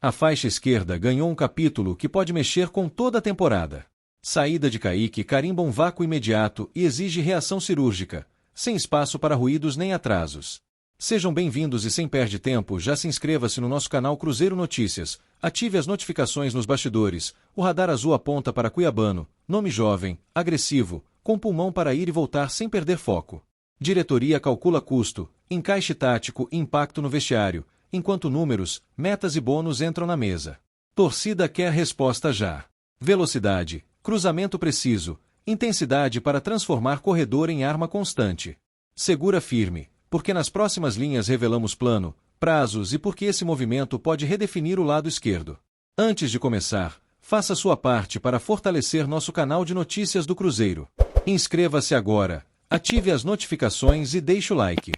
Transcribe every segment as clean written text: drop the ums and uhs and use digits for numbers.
A faixa esquerda ganhou um capítulo que pode mexer com toda a temporada. Saída de Kaique carimba um vácuo imediato e exige reação cirúrgica, sem espaço para ruídos nem atrasos. Sejam bem-vindos e sem perde tempo, já se inscreva-se no nosso canal Cruzeiro Notícias, ative as notificações nos bastidores, o radar azul aponta para Cuiabano, nome jovem, agressivo, com pulmão para ir e voltar sem perder foco. Diretoria calcula custo, encaixe tático e impacto no vestiário, enquanto números, metas e bônus entram na mesa. Torcida quer resposta já. Velocidade, cruzamento preciso, intensidade para transformar corredor em arma constante. Segura firme, porque nas próximas linhas revelamos plano, prazos e porque esse movimento pode redefinir o lado esquerdo. Antes de começar, faça sua parte para fortalecer nosso canal de notícias do Cruzeiro. Inscreva-se agora, ative as notificações e deixe o like.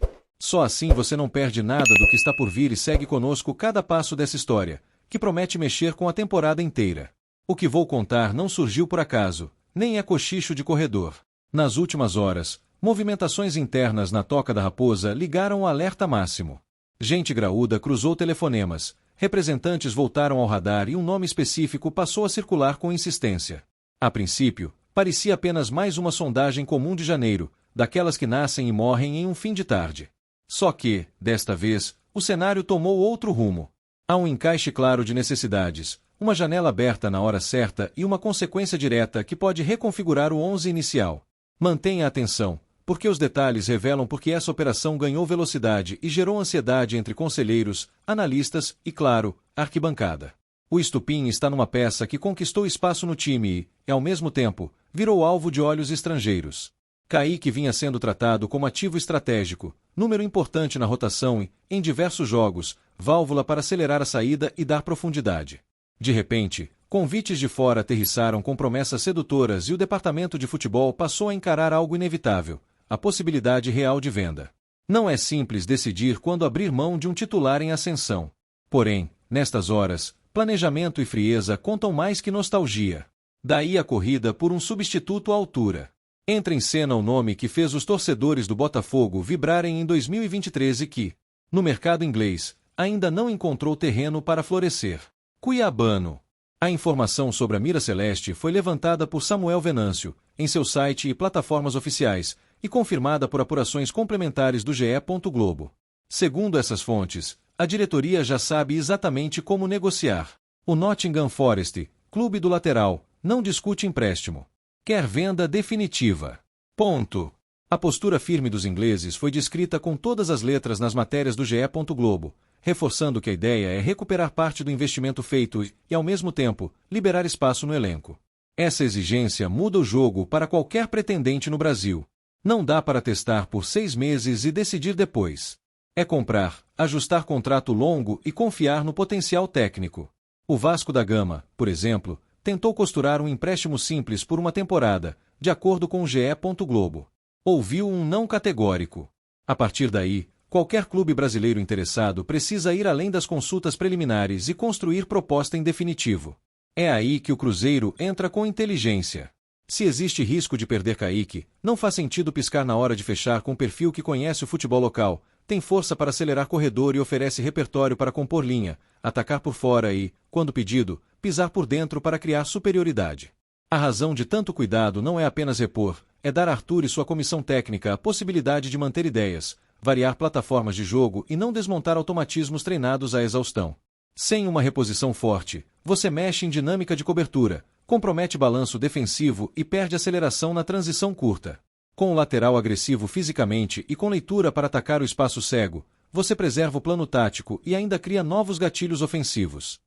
Só assim você não perde nada do que está por vir e segue conosco cada passo dessa história, que promete mexer com a temporada inteira. O que vou contar não surgiu por acaso, nem é cochicho de corredor. Nas últimas horas, movimentações internas na Toca da Raposa ligaram o alerta máximo. Gente graúda cruzou telefonemas, representantes voltaram ao radar e um nome específico passou a circular com insistência. A princípio, parecia apenas mais uma sondagem comum de janeiro, daquelas que nascem e morrem em um fim de tarde. Só que, desta vez, o cenário tomou outro rumo. Há um encaixe claro de necessidades, uma janela aberta na hora certa e uma consequência direta que pode reconfigurar o 11 inicial. Mantenha a atenção, porque os detalhes revelam porque essa operação ganhou velocidade e gerou ansiedade entre conselheiros, analistas e, claro, arquibancada. O estupim está numa peça que conquistou espaço no time e, ao mesmo tempo, virou alvo de olhos estrangeiros. Kaique vinha sendo tratado como ativo estratégico, número importante na rotação e, em diversos jogos, válvula para acelerar a saída e dar profundidade. De repente, convites de fora aterrissaram com promessas sedutoras e o departamento de futebol passou a encarar algo inevitável, a possibilidade real de venda. Não é simples decidir quando abrir mão de um titular em ascensão. Porém, nestas horas, planejamento e frieza contam mais que nostalgia. Daí a corrida por um substituto à altura. Entra em cena o nome que fez os torcedores do Botafogo vibrarem em 2023 e que, no mercado inglês, ainda não encontrou terreno para florescer. Cuiabano. A informação sobre a mira celeste foi levantada por Samuel Venâncio, em seu site e plataformas oficiais, e confirmada por apurações complementares do GE. Globo. Segundo essas fontes, a diretoria já sabe exatamente como negociar. O Nottingham Forest, clube do lateral, não discute empréstimo. Quer venda definitiva. Ponto. A postura firme dos ingleses foi descrita com todas as letras nas matérias do GE. Globo, reforçando que a ideia é recuperar parte do investimento feito e, ao mesmo tempo, liberar espaço no elenco. Essa exigência muda o jogo para qualquer pretendente no Brasil. Não dá para testar por 6 meses e decidir depois. É comprar, ajustar contrato longo e confiar no potencial técnico. O Vasco da Gama, por exemplo, tentou costurar um empréstimo simples por uma temporada, de acordo com o GE. Globo. Ouviu um não categórico. A partir daí, qualquer clube brasileiro interessado precisa ir além das consultas preliminares e construir proposta em definitivo. É aí que o Cruzeiro entra com inteligência. Se existe risco de perder Kaique, não faz sentido piscar na hora de fechar com um perfil que conhece o futebol local, tem força para acelerar corredor e oferece repertório para compor linha, atacar por fora e, quando pedido, pisar por dentro para criar superioridade. A razão de tanto cuidado não é apenas repor, é dar a Arthur e sua comissão técnica a possibilidade de manter ideias, variar plataformas de jogo e não desmontar automatismos treinados à exaustão. Sem uma reposição forte, você mexe em dinâmica de cobertura, compromete balanço defensivo e perde aceleração na transição curta. Com o lateral agressivo fisicamente e com leitura para atacar o espaço cego, você preserva o plano tático e ainda cria novos gatilhos ofensivos.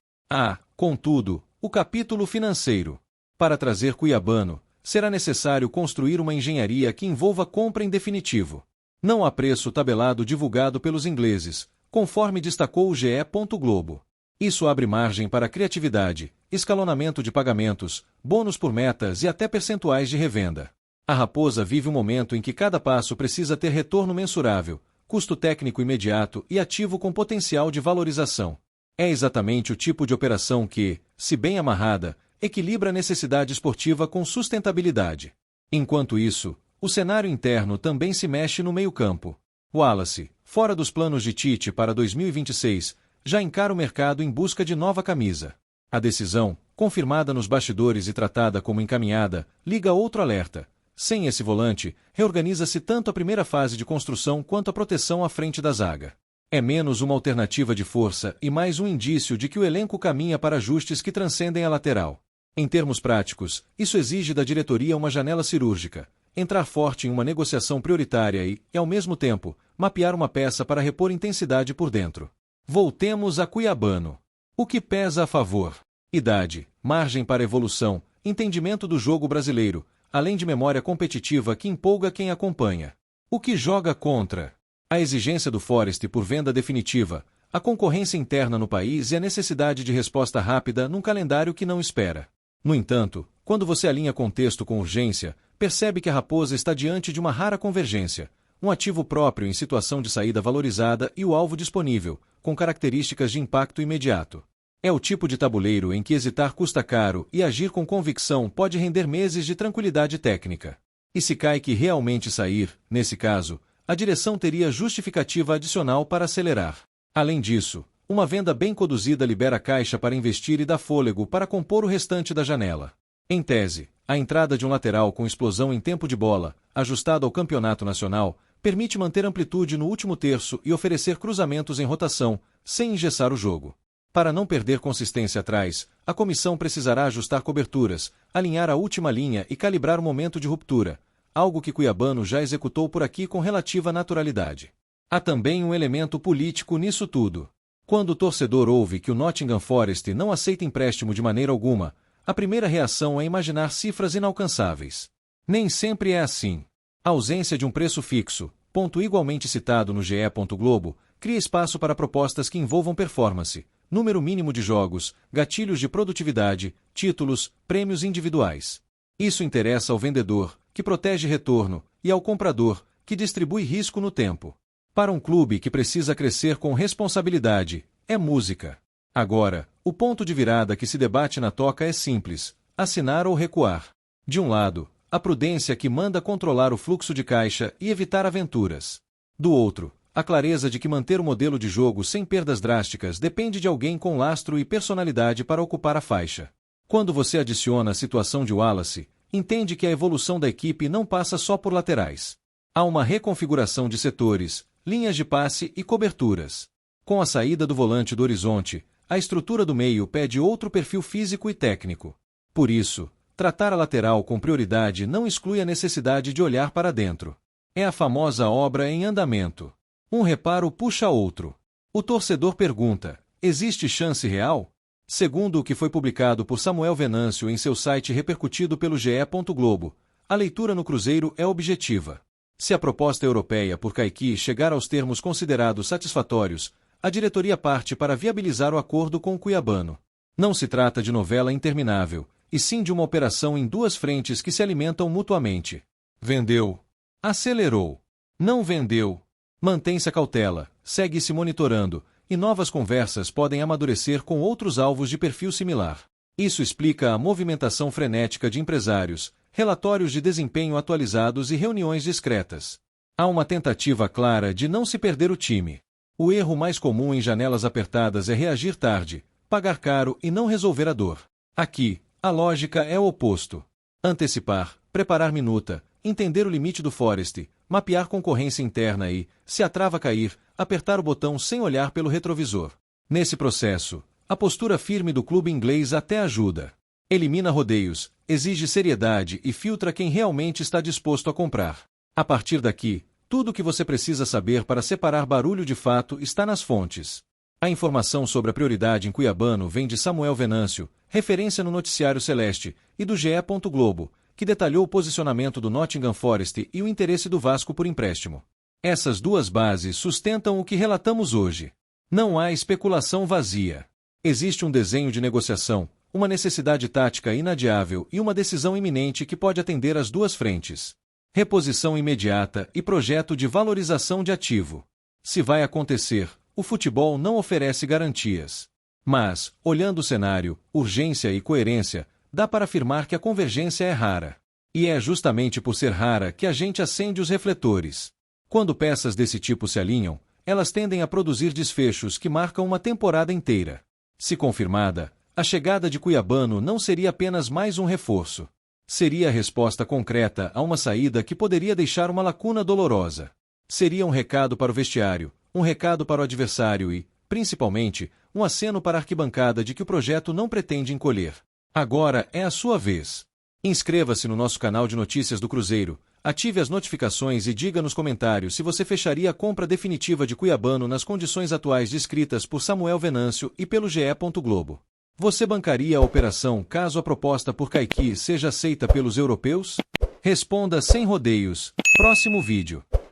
Contudo, o capítulo financeiro. Para trazer Cuiabano, será necessário construir uma engenharia que envolva compra em definitivo. Não há preço tabelado divulgado pelos ingleses, conforme destacou o GE. Globo. Isso abre margem para criatividade, escalonamento de pagamentos, bônus por metas e até percentuais de revenda. A Raposa vive um momento em que cada passo precisa ter retorno mensurável, custo técnico imediato e ativo com potencial de valorização. É exatamente o tipo de operação que, se bem amarrada, equilibra a necessidade esportiva com sustentabilidade. Enquanto isso, o cenário interno também se mexe no meio-campo. Wallace, fora dos planos de Tite para 2026, já encara o mercado em busca de nova camisa. A decisão, confirmada nos bastidores e tratada como encaminhada, liga outro alerta. Sem esse volante, reorganiza-se tanto a primeira fase de construção quanto a proteção à frente da zaga. É menos uma alternativa de força e mais um indício de que o elenco caminha para ajustes que transcendem a lateral. Em termos práticos, isso exige da diretoria uma janela cirúrgica, entrar forte em uma negociação prioritária e, ao mesmo tempo, mapear uma peça para repor intensidade por dentro. Voltemos a Cuiabano. O que pesa a favor? Idade, margem para evolução, entendimento do jogo brasileiro, além de memória competitiva que empolga quem acompanha. O que joga contra? A exigência do Forest por venda definitiva, a concorrência interna no país e a necessidade de resposta rápida num calendário que não espera. No entanto, quando você alinha contexto com urgência, percebe que a Raposa está diante de uma rara convergência, um ativo próprio em situação de saída valorizada e o alvo disponível, com características de impacto imediato. É o tipo de tabuleiro em que hesitar custa caro e agir com convicção pode render meses de tranquilidade técnica. E se Kaique realmente sair, nesse caso, a direção teria justificativa adicional para acelerar. Além disso, uma venda bem conduzida libera caixa para investir e dá fôlego para compor o restante da janela. Em tese, a entrada de um lateral com explosão em tempo de bola, ajustado ao campeonato nacional, permite manter amplitude no último terço e oferecer cruzamentos em rotação, sem engessar o jogo. Para não perder consistência atrás, a comissão precisará ajustar coberturas, alinhar a última linha e calibrar o momento de ruptura, algo que Cuiabano já executou por aqui com relativa naturalidade. Há também um elemento político nisso tudo. Quando o torcedor ouve que o Nottingham Forest não aceita empréstimo de maneira alguma, a primeira reação é imaginar cifras inalcançáveis. Nem sempre é assim. A ausência de um preço fixo, ponto igualmente citado no GE. Globo, cria espaço para propostas que envolvam performance, número mínimo de jogos, gatilhos de produtividade, títulos, prêmios individuais. Isso interessa ao vendedor, que protege retorno, e ao comprador, que distribui risco no tempo. Para um clube que precisa crescer com responsabilidade, é música. Agora, o ponto de virada que se debate na toca é simples: assinar ou recuar. De um lado, a prudência que manda controlar o fluxo de caixa e evitar aventuras. Do outro, a clareza de que manter o modelo de jogo sem perdas drásticas depende de alguém com lastro e personalidade para ocupar a faixa. Quando você adiciona a situação de Wallace, entende que a evolução da equipe não passa só por laterais. Há uma reconfiguração de setores, linhas de passe e coberturas. Com a saída do volante do horizonte, a estrutura do meio pede outro perfil físico e técnico. Por isso, tratar a lateral com prioridade não exclui a necessidade de olhar para dentro. É a famosa obra em andamento. Um reparo puxa outro. O torcedor pergunta: existe chance real? Segundo o que foi publicado por Samuel Venâncio em seu site repercutido pelo GE. Globo, a leitura no Cruzeiro é objetiva. Se a proposta europeia por Kaique chegar aos termos considerados satisfatórios, a diretoria parte para viabilizar o acordo com o Cuiabano. Não se trata de novela interminável, e sim de uma operação em duas frentes que se alimentam mutuamente. Vendeu. Acelerou. Não vendeu. Mantém-se a cautela, segue-se monitorando, e novas conversas podem amadurecer com outros alvos de perfil similar. Isso explica a movimentação frenética de empresários, relatórios de desempenho atualizados e reuniões discretas. Há uma tentativa clara de não se perder o time. O erro mais comum em janelas apertadas é reagir tarde, pagar caro e não resolver a dor. Aqui, a lógica é o oposto. Antecipar, preparar minuta, entender o limite do Forest, mapear concorrência interna e, se a trava cair, apertar o botão sem olhar pelo retrovisor. Nesse processo, a postura firme do clube inglês até ajuda. Elimina rodeios, exige seriedade e filtra quem realmente está disposto a comprar. A partir daqui, tudo o que você precisa saber para separar barulho de fato está nas fontes. A informação sobre a prioridade em Cuiabano vem de Samuel Venâncio, referência no noticiário Celeste, e do GE. Globo, que detalhou o posicionamento do Nottingham Forest e o interesse do Vasco por empréstimo. Essas duas bases sustentam o que relatamos hoje. Não há especulação vazia. Existe um desenho de negociação, uma necessidade tática inadiável e uma decisão iminente que pode atender às duas frentes. Reposição imediata e projeto de valorização de ativo. Se vai acontecer, o futebol não oferece garantias. Mas, olhando o cenário, urgência e coerência, dá para afirmar que a convergência é rara. E é justamente por ser rara que a gente acende os refletores. Quando peças desse tipo se alinham, elas tendem a produzir desfechos que marcam uma temporada inteira. Se confirmada, a chegada de Cuiabano não seria apenas mais um reforço. Seria a resposta concreta a uma saída que poderia deixar uma lacuna dolorosa. Seria um recado para o vestiário, um recado para o adversário e, principalmente, um aceno para a arquibancada de que o projeto não pretende encolher. Agora é a sua vez. Inscreva-se no nosso canal de notícias do Cruzeiro, ative as notificações e diga nos comentários se você fecharia a compra definitiva de Cuiabano nas condições atuais descritas por Samuel Venâncio e pelo GE. Globo. Você bancaria a operação caso a proposta por Caiqui seja aceita pelos europeus? Responda sem rodeios. Próximo vídeo.